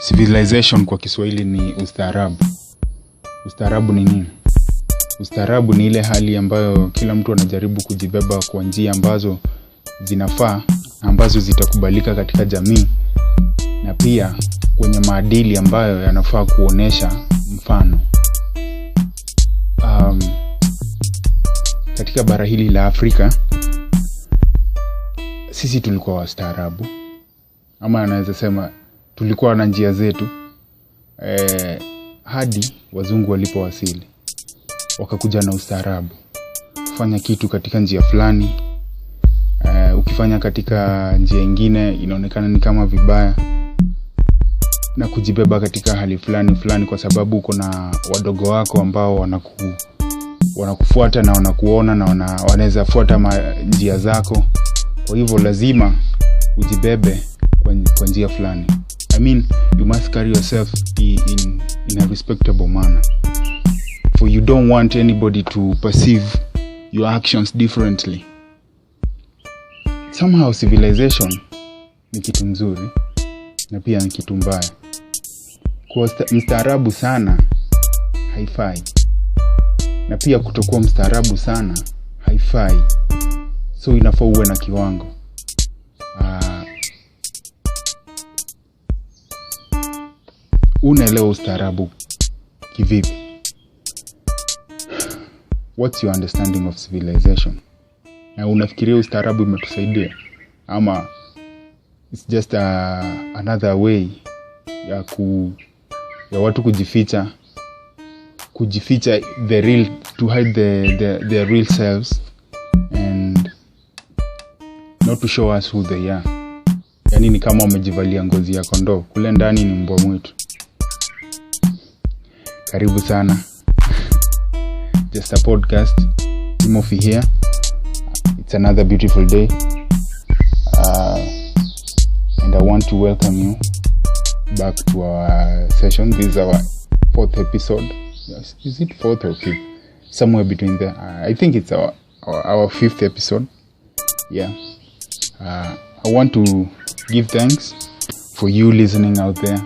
Civilization kwa Kiswahili ni ustaarabu. Ustaarabu ni nini? Ustaarabu ni ile hali ambayo kila mtu anajaribu kujibeba kwa njia ambazo zinafaa, ambazo zitakubalika katika jamii, na pia kwenye maadili ambayo yanafaa kuonesha mfano. Katika bara hili la Afrika, sisi tulikuwa wastaarabu, ama anaweza sema tulikuwa na njia zetu hadi wazungu walipowasili, wakakuja na ustaarabu. Kufanya kitu katika njia fulani, ukifanya katika njia nyingine inaonekana ni kama vibaya, na kujibeba katika hali fulani kwa sababu uko na wadogo wako ambao wanakufuata na wanakuona na wanaweza fuata njia zako. Kwa hivyo lazima ujibebe kwa njia fulani. I mean, you must carry yourself in a respectable manner, for you don't want anybody to perceive your actions differently. Somehow civilization ni kitu nzuri na pia ni kitu mbaya. Kwa mstaarabu sana haifai, na pia kutokuwa mstaarabu sana haifai. So inafaa uwe na kiwango. Unaelewa ustaarabu kivipi? What's your understanding of civilization? Na unafikiria ustaarabu imetusaidia, ama it's just another way ya watu kujificha the real, to hide their real selves and not to show us who they are. Yani ni kama wamejivalia ngozi ya kondoo, kule ndani ni mbwa mwitu. Karibu sana. Just a podcast. Timothy here. It's another beautiful day. And I want to welcome you back to our session. This is our 4th episode. Yes, is it 4th or 5th? Somewhere between there. I think it's our 5th episode. Yeah. I want to give thanks for you listening out there.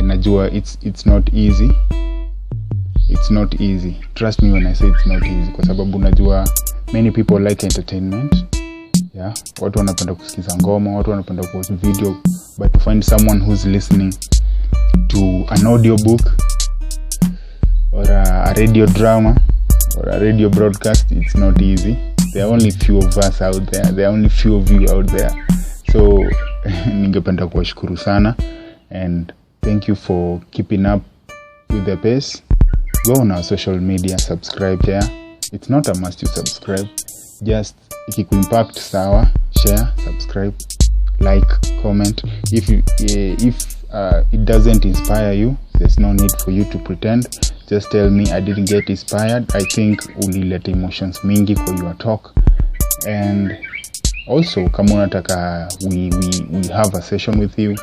Najua it's not easy. It's not easy. Trust me when I say it's not easy, kwa sababu najua many people like entertainment. Yeah, watu wanapenda kusikiza ngoma, watu wanapenda kuwatch video, but to find someone who's listening to an audio book or a radio drama or a radio broadcast, it's not easy. There are only few of us out there. There are only few of you out there. So ningependa kuwashukuru sana, and thank you for keeping up with the pace. Go on our social media, subscribe there. It's not a must you subscribe. Just impact sawa, share, subscribe, like, comment. If it doesn't inspire you, there's no need for you to pretend. Just tell me I didn't get inspired. I think ulileta emotions mingi kwa your talk. And also, kama unataka we have a session with you,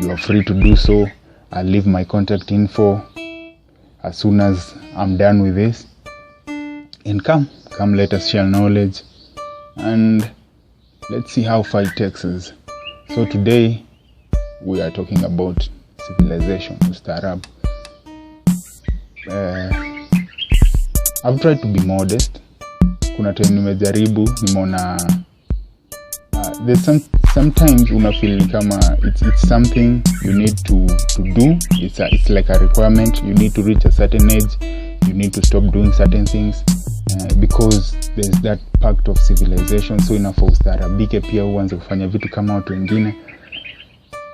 you are free to do so. I'll leave my contact info as soon as I'm done with this. And come let us share knowledge, and let's see how far it takes us. So today we are talking about civilization, ustaarabu. I've tried to be modest. Kuna time nimejaribu, nimeona there's sometimes una feel kama it's something you need to do. It's like a requirement. You need to reach a certain age. You need to stop doing certain things because there's that pact of civilization. So inafaa ustaarabike pia uanze kufanya vitu kama watu wengine.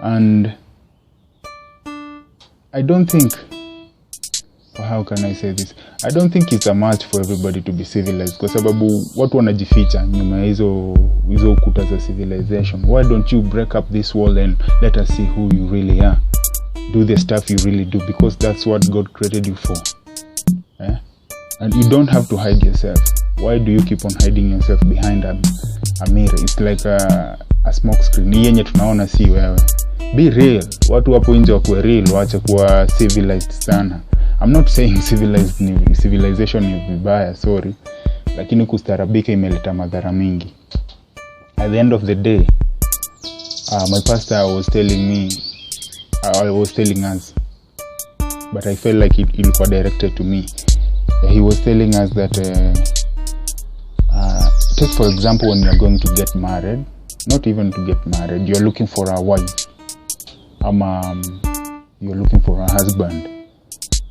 And I don't think, how can I say this? I don't think it's a must for everybody to be civilized, kwa sababu watu wanajificha nyuma hizo ukuta za civilization. Why don't you break up this wall and let us see who you really are? Do the stuff you really do, because that's what God created you for. And you don't have to hide yourself. Why do you keep on hiding yourself behind a mirror? It's like a smoke screen. Yenye tunaona si wewe. Be real. Watu wapo nje wakuwe real, waache kuwa civilized sana. I'm not saying civilization ni vibaya, sorry. Lakini kustaarabika imeleta madhara mingi. At the end of the day, my pastor was telling me I was telling us, but I felt like it was directed to me. He was telling us that take for example, when you're going to get married, not even to get married, you're looking for a wife, you're looking for a husband.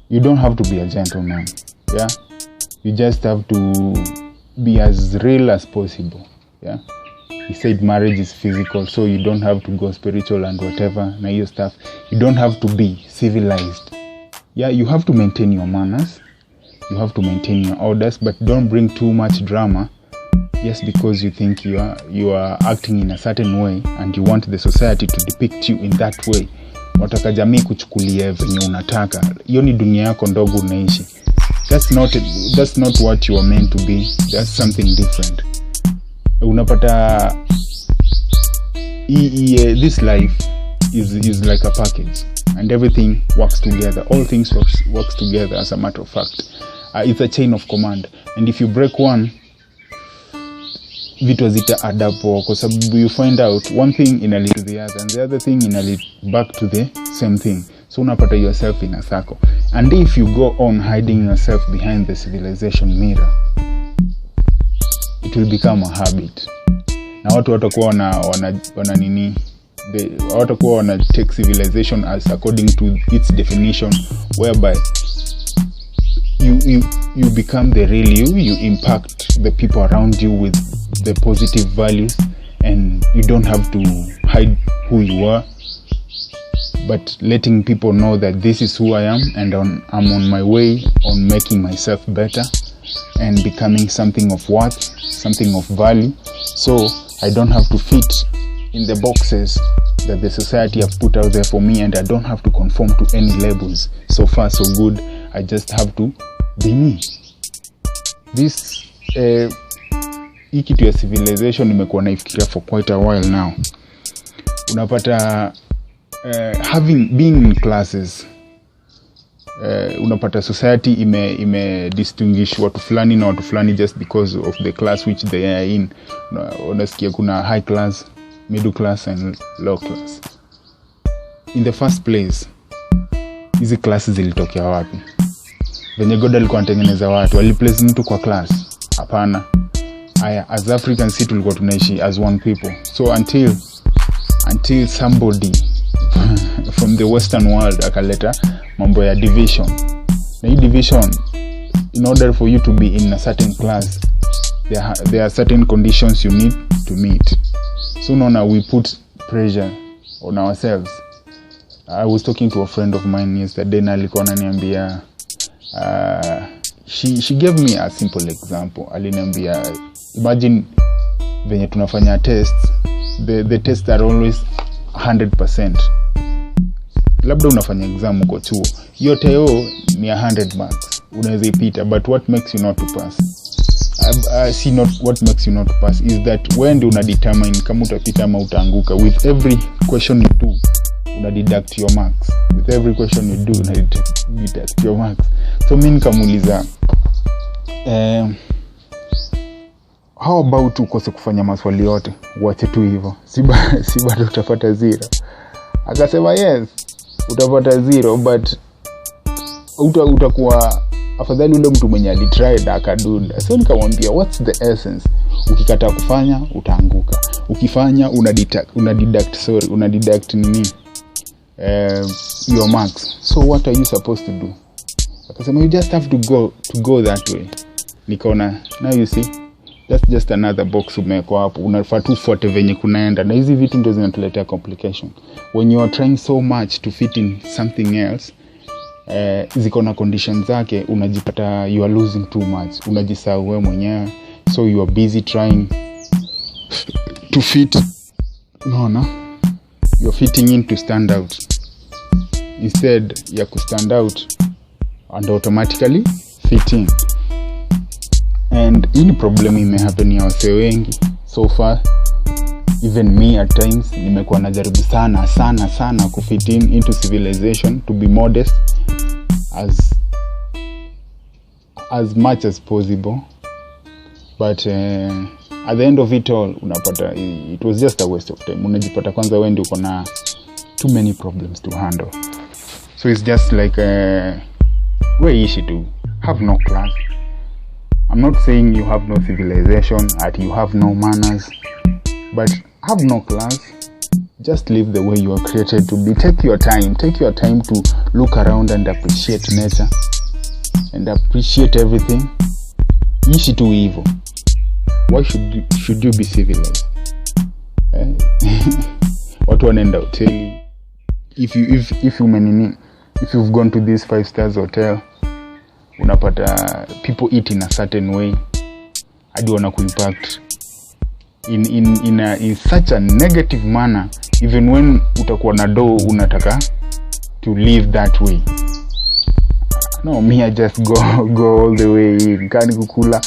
You don't have to be a gentleman, yeah. You just have to be as real as possible, yeah. He said marriage is physical, so you don't have to go spiritual and whatever, na hiyo stuff. You don't have to be civilized, yeah. You have to maintain your manners, you have to maintain your orders, but don't bring too much drama just because you think you are acting in a certain way and you want the society to depict you in that way. Wataka jamii kuchukulia venye unataka. Hiyo ni dunia yako ndogo unaishi. That's not what you are meant to be. That's something different. Unapata this life is like a package, and everything works together. All things works together, as a matter of fact. It's a chain of command, and if you break one, vitu zita adapt, kwa sababu you find out one thing in a lead to the other, and the other thing in a lead back to the same thing. So unapata yourself in a circle, and if you go on hiding yourself behind the civilization mirror, it will become a habit. Na watu watakuwa wana nini, watakuwa wana take civilization as according to its definition, whereby you become the real you impact the people around you with the positive values, and you don't have to hide who you are, but letting people know that this is who I am, and I'm on my way on making myself better and becoming something of worth, something of value, so I don't have to fit in the boxes that the society have put out there for me, and I don't have to conform to any labels. So far so good, I just have to be me. This hii kitu ya civilization nimekuwa naifikiria for quite a while now. Unapata being in classes, unapata society ime distinguish watu fulani na watu fulani just because of the class which they are in. Unasikia kuna high class, middle class and low class. In the first place, hizi classes zilitokea wapi? Venye God alikuwa anatengeneza watu, aliplace mtu kwa class? Hapana. As Africans si tulikuwa tunaishi as one people. So until somebody from the western world akaleta mambo ya division. Na hii division, in order for you to be in a certain class, there are certain conditions you need to meet. So now we put pressure on ourselves. I was talking to a friend of mine yesterday, na alikuwa ananiambia she gave me a simple example. Aliniambia, imagine venye tunafanya tests, the tests are always 100%. Labda unafanya exam uko chuo, yote ni 100 marks, unaweza ipita, but what makes you not to pass? What makes you not to pass is that when ndio una determine kama utapita ama utaanguka. With every question you do, una deduct your marks. With every question you do, una deduct your marks. So mimi nikamuuliza, how about ukose kufanya maswali yote, uache tu hivyo, si bado utapata 0? Akasema yes, utapata 0, but utakuwa afadhali ule mtu mwenye alitry na akadunda. So nikamwambia, what's the essence? Ukikataa kufanya utaanguka, ukifanya una deduct nini, your marks. So what are you supposed to do? Akasema, you just have to go that way. Nikaona, now you see, that's just another box umewekwa hapo. Unafaa tu fuate venye kunaenda, na hizi vitu ndio zinatuletea complication. When you are trying so much to fit in something else, ziko na conditions zake, unajipata you are losing too much, unajisahau wewe mwenyewe. So you are busy trying to fit, you're fitting in to stand out instead ya ku stand out and automatically fit in. And hii problem imehappen ya wase wengi so far. Even me at times nimekuwa najaribu sana ku fit in into civilization, to be modest as much as possible, but at the end of it all unapata it was just a waste of time. Unajipata kwanza wewe ndio uko na too many problems to handle. So it's just like weishi tu, have no class. I'm not saying you have no civilization, that you have no manners, but have no class. Just live the way you are created to be. Take your time to look around and appreciate nature and appreciate everything. Ishi tu hivyo. Why should you be civilized? Watu wanaenda hoteli. If you've gone to this 5 stars hotel, unapata people eat in a certain way, hadi wanakuimpact in such a negative manner, even when utakuwa na do unataka to live that way. No, me, I just go all the way in. Kani kukula,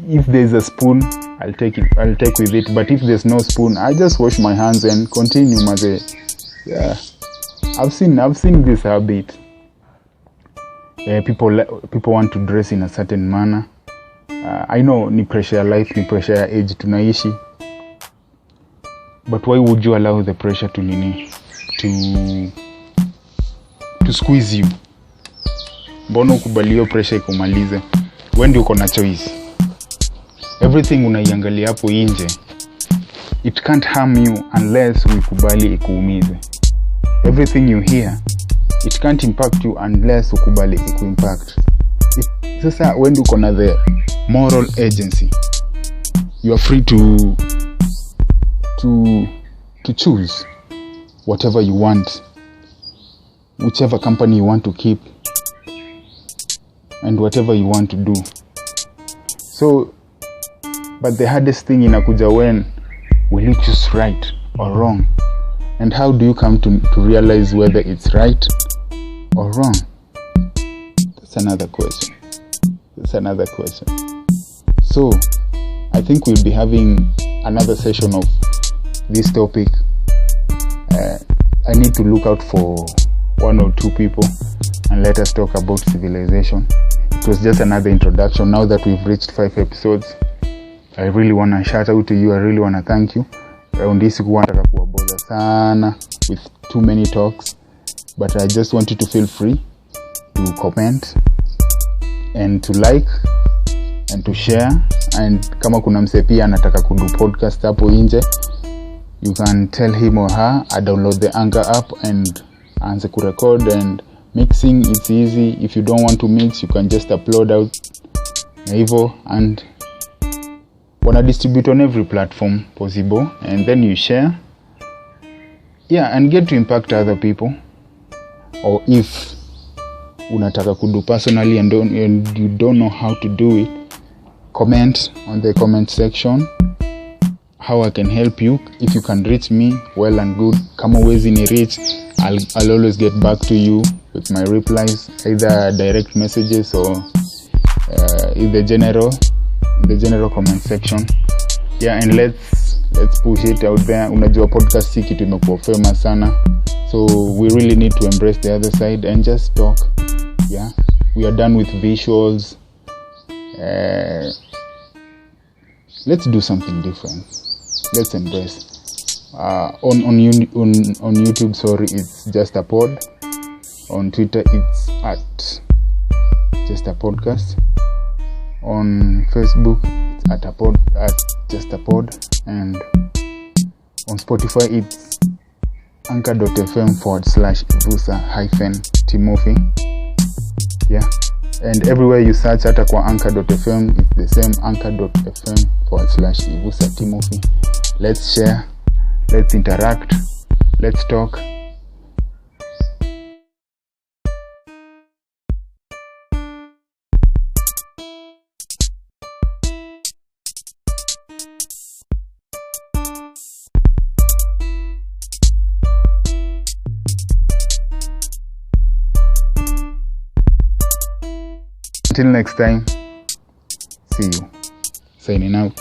if there's a spoon, I'll take with it, but if there's no spoon, I just wash my hands and continue maze. Yeah, I've seen this habit. People want to dress in a certain manner. I know ni pressure ya life, ni pressure ya age tunaishi, but why would you allow the pressure to squeeze you? Mbona ukubali hiyo pressure ikumalize? Wewe ndio uko na choice. Everything unaiangalia hapo nje, it can't harm you unless ukubali ikuumize. Everything you hear, it can't impact you unless ukubali ikuimpact. Sasa when uko na the moral agency, you are free to choose whatever you want, whichever company you want to keep, and whatever you want to do. So, but the hardest thing inakuja when will you choose right or wrong? And how do you come to realize whether it's right or wrong? That's another question. So, I think we'll be having another session of this topic. I need to look out for 1 or 2 people and let us talk about civilization. It was just another introduction. Now that we've reached 5 episodes, I really want to shout out to you. I really want to thank you. Round this sikuwa nataka kuwaboza sana with too many talks, but I just want you to feel free to comment and to like and to share. And kama kuna mse pia anataka kudu podcast hapo nje, you can tell him or her I download the Anchor app and aanze kurecord, and mixing, it's easy. If you don't want to mix, you can just upload out hivyo, and wanna distribute on every platform possible, and then you share, and get to impact other people. Or if unataka kudu personally and you don't know how to do it, comment on the comment section how I can help you. If you can reach me, well and good. Kama huwezi ni reach, I'll always get back to you with my replies, either direct messages or in the general comment section. And let's push it out there. Unajua podcast hiki tumekuwa famous sana, so we really need to embrace the other side and just talk. We are done with visuals. Let's do something different. Let's embrace. On YouTube, sorry, it's just a pod. On Twitter, it's at just a podcast. On Facebook, it's at just a pod. And on Spotify, it's anchor.fm/Vusa-Timothy. And everywhere you search hata kwa anchor.fm, it's the same, anchor.fm/Vusa-Timothy. Let's share, let's interact, let's talk. Until next time, see you. Signing out.